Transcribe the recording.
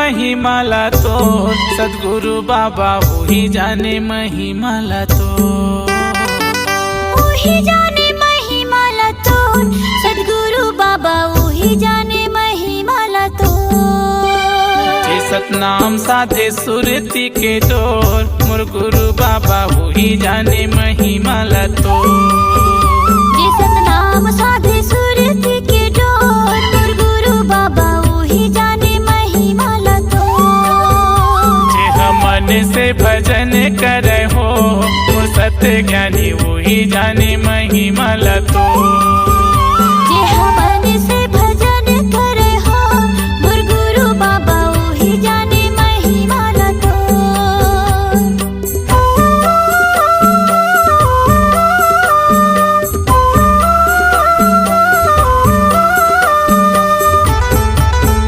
महिमाला तो सद्गुरु बाबा वही जाने महिमाला तो, वही जाने महिमाला तो सद्गुरु बाबा वही जाने महिमाला तो। जे सतनाम साधे सुरती के डोर मोर गुरु बाबा वही जाने महिमाला तो, जे सतनाम साधे सुरती के डोर मोर गुरु बाबा वही जाने महिमाला तो। जे मन से भजन करे हो मोर सत्य ज्ञानी वही जाने महिमाला तो।